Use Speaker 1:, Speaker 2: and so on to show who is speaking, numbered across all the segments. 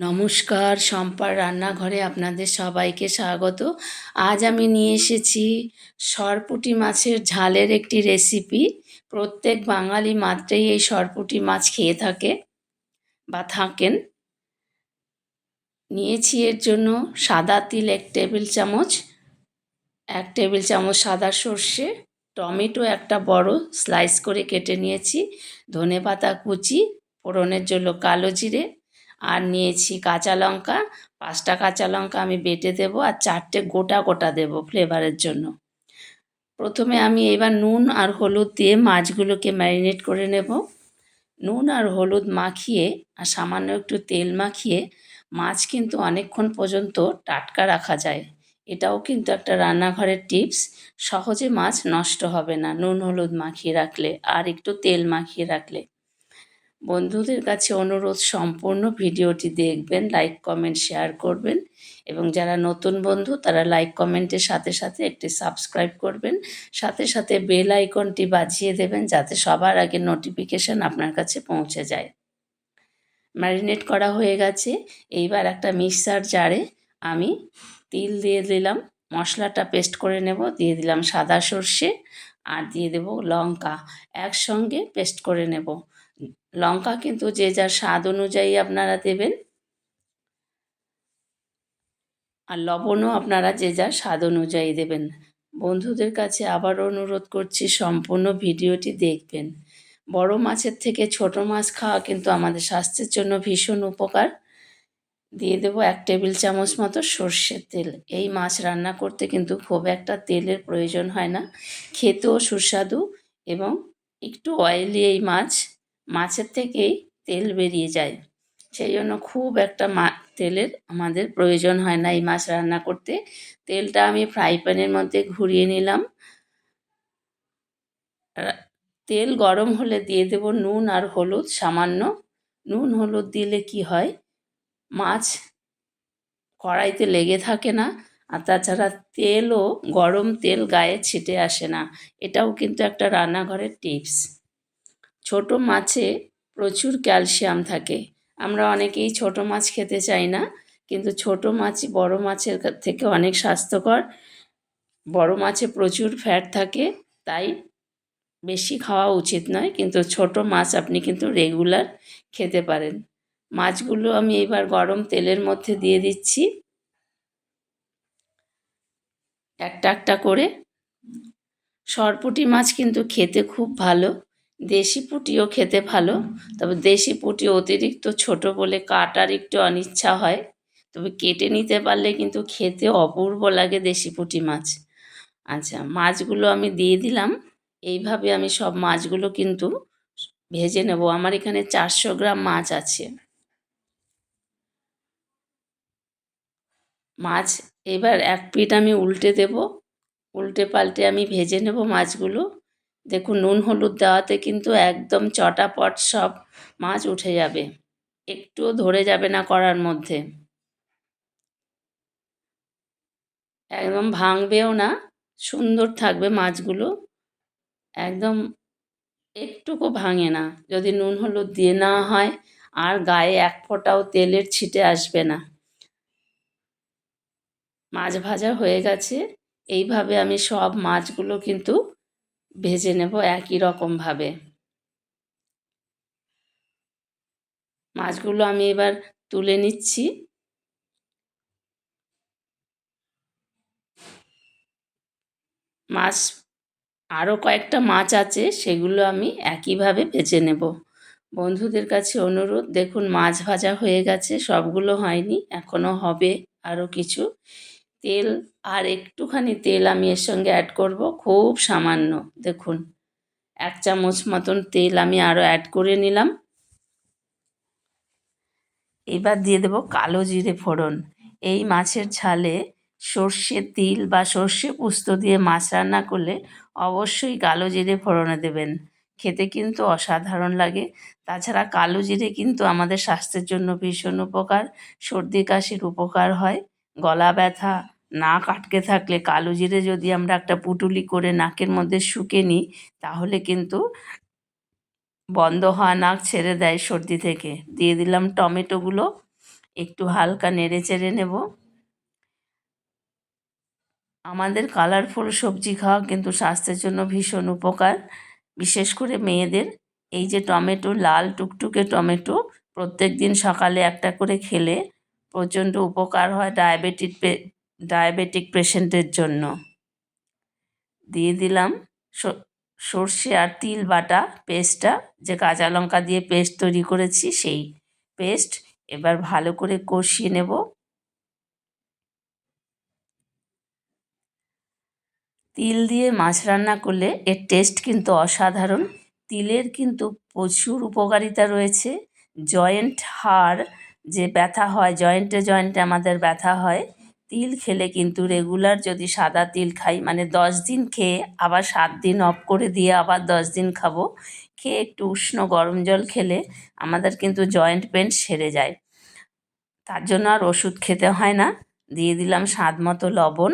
Speaker 1: নমস্কার, শম্পার রান্নাঘরে আপনাদের সবাইকে স্বাগত। আজ আমি নিয়ে এসেছি সরপুঁটি মাছের ঝালের একটি রেসিপি। প্রত্যেক বাঙালি মাত্রেই এই সরপুঁটি মাছ খেয়ে থাকে বা থাকেন। নিয়েছি এর জন্য সাদা তিল 1 টেবিল চামচ, 1 টেবিল চামচ সাদা সর্ষে, টমেটো একটা বড় স্লাইস করে কেটে নিয়েছি, ধনেপাতা কুচি, ফোড়নের জন্য কালো জিরে, আর নিয়েছি কাঁচা লঙ্কা। 5টা কাঁচা লঙ্কা আমি বেটে দেবো, আর 4টে গোটা গোটা দেবো ফ্লেভারের জন্য। প্রথমে আমি এবার নুন আর হলুদ দিয়ে মাছগুলোকে ম্যারিনেট করে নেব। নুন আর হলুদ মাখিয়ে আর সামান্য একটু তেল মাখিয়ে মাছ কিন্তু অনেকক্ষণ পর্যন্ত টাটকা রাখা যায়। এটাও কিন্তু একটা রান্নাঘরের টিপস। সহজে মাছ নষ্ট হবে না নুন হলুদ মাখিয়ে রাখলে আর একটু তেল মাখিয়ে রাখলে। বন্ধুদের কাছে অনুরোধ, সম্পূর্ণ ভিডিওটি দেখবেন, লাইক কমেন্ট শেয়ার করবেন, এবং যারা নতুন বন্ধু তারা লাইক কমেন্টের সাথে সাথে একটি সাবস্ক্রাইব করবেন, সাথে সাথে বেল আইকনটি বাজিয়ে দেবেন যাতে সবার আগে নোটিফিকেশান আপনার কাছে পৌঁছে যায়। ম্যারিনেট করা হয়ে গেছে। এইবার একটা মিক্সার জারে আমি তিল দিয়ে দিলাম, মশলাটা পেস্ট করে নেব, দিয়ে দিলাম সাদা সর্ষে, আর দিয়ে দেব লঙ্কা, একসঙ্গে পেস্ট করে নেব। লঙ্কা কিন্তু যে যার স্বাদ অনুযায়ী আপনারা দেবেন, আর লবণও আপনারা যে যার স্বাদ অনুযায়ী দেবেন। বন্ধুদের কাছে আবারও অনুরোধ করছি, সম্পূর্ণ ভিডিওটি দেখবেন। বড় মাছের থেকে ছোট মাছ খাওয়া কিন্তু আমাদের স্বাস্থ্যের জন্য ভীষণ উপকার। দিয়ে দেবো 1 টেবিল চামচ মতো সর্ষের তেল। এই মাছ রান্না করতে কিন্তু খুব একটা তেলের প্রয়োজন হয় না, খেতেও সুস্বাদু, এবং একটু অয়েলি এই মাছ, মাছের থেকেই তেল বেরিয়ে যায়, সেই জন্য খুব একটা তেলের আমাদের প্রয়োজন হয় না এই মাছ রান্না করতে। তেলটা আমি ফ্রাই প্যানের মধ্যে ঘুরিয়ে নিলাম। তেল গরম হলে দিয়ে দেব নুন আর হলুদ সামান্য। নুন হলুদ দিলে কি হয়, মাছ কড়াইতে লেগে থাকে না, আর তাছাড়া তেলও, গরম তেল গায়ে ছিটে আসে না। এটাও কিন্তু একটা রান্নাঘরের টিপস। ছোট মাছে প্রচুর ক্যালসিয়াম থাকে। আমরা অনেকেই ছোট মাছ খেতে চাই না, কিন্তু ছোট মাছই বড় মাছের থেকে অনেক স্বাস্থ্যকর। বড় মাছে প্রচুর ফ্যাট থাকে, তাই বেশি খাওয়া উচিত নয়, কিন্তু ছোট মাছ আপনি কিন্তু রেগুলার খেতে পারেন। মাছগুলো আমি এবার গরম তেলের মধ্যে দিয়ে দিচ্ছি একটা একটা করে। সরপুঁটি মাছ কিন্তু খেতে খুব ভালো, দেশি পুঁটিও খেতে ভালো, তবে দেশি পুঁটি অতিরিক্ত ছোট বলে কাটার একটু অনিচ্ছা হয়, তবে কেটে নিতে পারলে কিন্তু খেতে অপূর্ব লাগে দেশি পুঁটি মাছ। আচ্ছা, মাছগুলো আমি দিয়ে দিলাম। এইভাবে আমি সব মাছগুলো কিন্তু ভেজে নেব। আমার এখানে 400 গ্রাম মাছ আছে। মাছ এবার এক পিঠ আমি উল্টে দেব, উল্টে পাল্টে আমি ভেজে নেব মাছগুলো। দেখুন, নুন হলুদ দেওয়াতে কিন্তু একদম চটাপট সব মাছ উঠে যাবে, একটুও ধরে যাবে না কড়ার মধ্যে, একদম ভাঙবেও না, সুন্দর থাকবে মাছগুলো, একদম একটুকু ভাঙে না যদি নুন হলুদ দিয়ে নেওয়া হয়, আর গায়ে এক ফোঁটাও তেলের ছিটে আসবে না। মাছ ভাজা হয়ে গেছে। এইভাবে আমি সব মাছগুলো কিন্তু ভেজে নেব একই রকমভাবে। মাছগুলো আমি এবার তুলে নিচ্ছি। মাছ, আরও কয়েকটা মাছ আছে, সেগুলো আমি একইভাবে ভেজে নেব। বন্ধুদের কাছে অনুরোধ, দেখুন মাছ ভাজা হয়ে গেছে, সবগুলো হয়নি, এখনও হবে আরও কিছু। তেল, আর একটুখানি তেল আমি এর সঙ্গে অ্যাড করব, খুব সামান্য, দেখুন 1 চামচ মতন তেল আমি আরও অ্যাড করে নিলাম। এবার দিয়ে দেব কালো জিরে ফোড়ন। এই মাছের ঝালে সর্ষে তিল বা সর্ষে পোস্ত দিয়ে মাছ রান্না করলে অবশ্যই কালো জিরে ফোড়নে দেবেন, খেতে কিন্তু অসাধারণ লাগে। তাছাড়া কালো জিরে কিন্তু আমাদের স্বাস্থ্যের জন্য ভীষণ উপকার, সর্দি কাশির উপকার হয়, গলা ব্যথা, নাক আটকে থাকলে কালো জিরে যদি আমরা একটা পুঁটুলি করে নাকের মধ্যে শুঁকে নিই, তাহলে কিন্তু বন্ধ হওয়া নাক ছেড়ে দেয় সর্দি থেকে। দিয়ে দিলাম টমেটোগুলো, একটু হালকা নেড়ে চেড়ে নেব। আমাদের কালারফুল সবজি খাওয়া কিন্তু স্বাস্থ্যের জন্য ভীষণ উপকার, বিশেষ করে মেয়েদের। এই যে টমেটো, লাল টুকটুকে টমেটো প্রত্যেক দিন সকালে একটা করে খেলে প্রচণ্ড উপকার হয় ডায়াবেটিক পেশেন্টের জন্য। দিয়ে দিলাম সর্ষে আর তিল বাটা পেস্টটা, যে কাঁচা লঙ্কা দিয়ে পেস্ট তৈরি করেছি সেই পেস্ট। এবার ভালো করে কষিয়ে নেব। তিল দিয়ে মাছ রান্না করলে এর টেস্ট কিন্তু অসাধারণ। তিলের কিন্তু প্রচুর উপকারিতা রয়েছে। জয়েন্ট, হাড় যে ব্যথা হয়, জয়েন্টে জয়েন্টে আমাদের ব্যথা হয়, তিল খেলে কিন্তু রেগুলার যদি সাদা তিল খাই, মানে 10 দিন খেয়ে আবার 7 দিন অফ করে দিয়ে আবার 10 দিন খাবো, খেয়ে একটু উষ্ণ গরম জল খেলে আমাদের কিন্তু জয়েন্ট পেন সেরে যায়। তার জন্য আর ওষুধ খেতে হয় না। দিয়ে দিলাম স্বাদ মতো লবণ।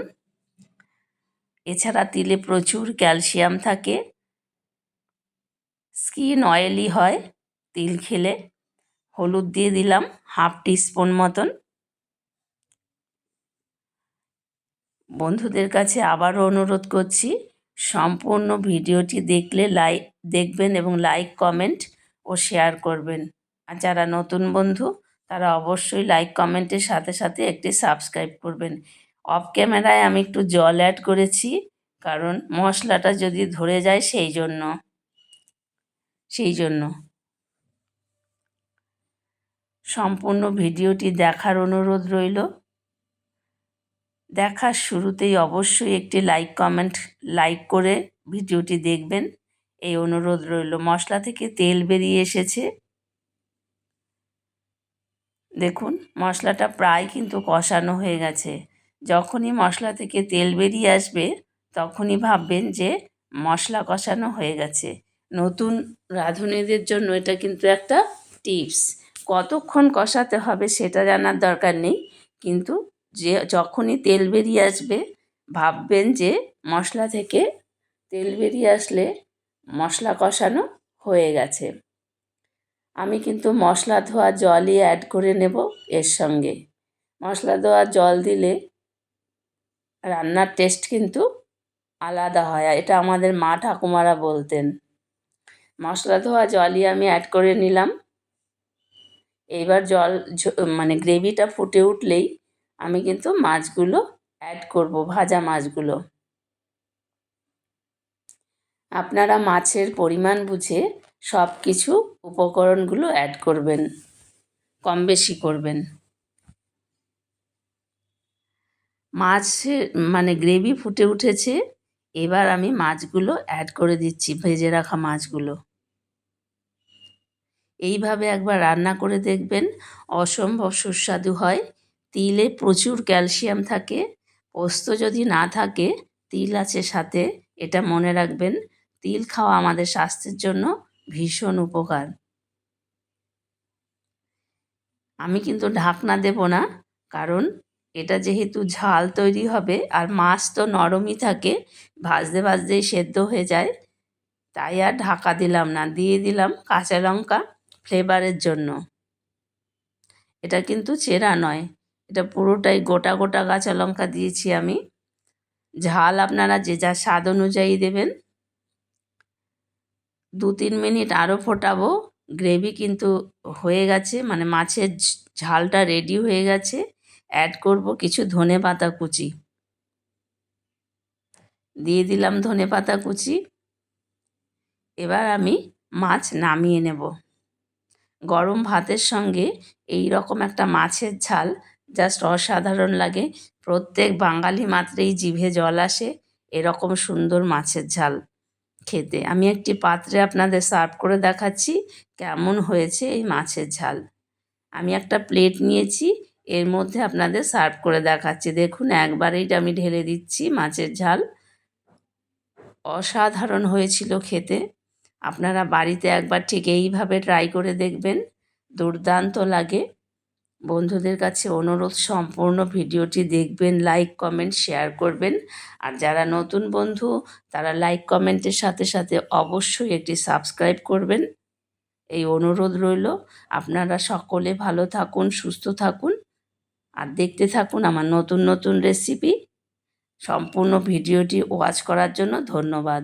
Speaker 1: এছাড়া তিলে প্রচুর ক্যালসিয়াম থাকে, স্কিন অয়েলি হয় তিল খেলে। হলুদ দিয়ে দিলাম 1/2 টিস্পুন মতন। বন্ধুদের কাছে আবারও অনুরোধ করছি, সম্পূর্ণ ভিডিওটি দেখবেন এবং লাইক, কমেন্ট ও শেয়ার করবেন। আর যারা নতুন বন্ধু তারা অবশ্যই লাইক কমেন্টের সাথে সাথে একটি সাবস্ক্রাইব করবেন। অফ ক্যামেরায় আমি একটু জল অ্যাড করেছি, কারণ মশলাটা যদি ধরে যায় সেই জন্য সম্পূর্ণ ভিডিওটি দেখার অনুরোধ রইল। দেখার শুরুতেই অবশ্যই একটি লাইক করে ভিডিওটি দেখবেন, এই অনুরোধ রইল। মশলা থেকে তেল বেরিয়ে এসেছে, দেখুন মশলাটা প্রায় কিন্তু কষানো হয়ে গেছে। যখনই মশলা থেকে তেল বেরিয়ে আসবে তখনই ভাববেন যে মশলা কষানো হয়ে গেছে। নতুন রাঁধুনিদের জন্য এটা কিন্তু একটা টিপস। কতক্ষণ কষাতে হবে সেটা জানার দরকার নেই, কিন্তু যখনই তেল বেরিয়ে আসবে ভাববেন যে মশলা থেকে তেল বেরিয়ে আসলে মশলা কষানো হয়ে গেছে। আমি কিন্তু মশলা ধোয়া জলই অ্যাড করে নেব এর সঙ্গে। মশলা ধোয়া জল দিলে রান্নার টেস্ট কিন্তু আলাদা হয়, এটা আমাদের মা ঠাকুমারা বলতেন। মশলা ধোয়া জলই আমি অ্যাড করে নিলাম। এইবার মানে গ্রেভিটা ফুটে উঠলেই আমি কিন্তু মাছগুলো অ্যাড করব, ভাজা মাছগুলো। আপনারা মাছের পরিমাণ বুঝে সব কিছু উপকরণগুলো অ্যাড করবেন, কম বেশি করবেন। মাছের মানে গ্রেভি ফুটে উঠেছে, এবার আমি মাছগুলো অ্যাড করে দিচ্ছি, ভেজে রাখা মাছগুলো। এইভাবে একবার রান্না করে দেখবেন, অসম্ভব সুস্বাদু হয়। তিলে প্রচুর ক্যালসিয়াম থাকে। পোস্ত যদি না থাকে, তিল আছে সাথে, এটা মনে রাখবেন। তিল খাওয়া আমাদের স্বাস্থ্যের জন্য ভীষণ উপকার। আমি কিন্তু ঢাকনা দেব না, কারণ এটা যেহেতু ঝাল তৈরি হবে আর মাছ তো নরমই থাকে, ভাজতে ভাজতেই সেদ্ধ হয়ে যায়, তাই আর ঢাকা দিলাম না। দিয়ে দিলাম কাঁচা লঙ্কা ফ্লেভারের জন্য। এটা কিন্তু চেরা নয়, এটা পুরোটাই গোটা গোটা কাঁচা লঙ্কা দিয়েছি আমি। ঝাল আপনারা যে যার স্বাদ অনুযায়ী দেবেন। 2-3 মিনিট আরও ফোটাবো। গ্রেভি কিন্তু হয়ে গেছে, মানে মাছের ঝালটা রেডি হয়ে গেছে। অ্যাড করব কিছু ধনেপাতা কুচি, দিয়ে দিলাম ধনেপাতা কুচি। এবার আমি মাছ নামিয়ে নেব। গরম ভাতের সঙ্গে এই রকম একটা মাছের ঝাল জাস্ট অসাধারণ লাগে। প্রত্যেক বাঙালি মাত্রেই জিভে জল আসে এরকম সুন্দর মাছের ঝাল খেতে। আমি একটি পাত্রে আপনাদের সার্ভ করে দেখাচ্ছি কেমন হয়েছে এই মাছের ঝাল। আমি একটা প্লেট নিয়েছি, এর মধ্যে আপনাদের সার্ভ করে দেখাচ্ছি। দেখুন একবারেই আমি ঢেলে দিচ্ছি মাছের ঝাল। অসাধারণ হয়েছিল খেতে। আপনারা বাড়িতে একবার ঠিক এইভাবে ট্রাই করে দেখবেন, দুর্দান্ত লাগে। বন্ধুদের কাছে অনুরোধ, সম্পূর্ণ ভিডিওটি দেখবেন, লাইক কমেন্ট শেয়ার করবেন। আর যারা নতুন বন্ধু তারা লাইক কমেন্টের সাথে সাথে অবশ্যই একটি সাবস্ক্রাইব করবেন। এই অনুরোধ রইল। আপনারা সকলে ভালো থাকুন, সুস্থ থাকুন আর দেখতে থাকুন আমার নতুন নতুন রেসিপি। সম্পূর্ণ ভিডিওটি ওয়াচ করার জন্য ধন্যবাদ।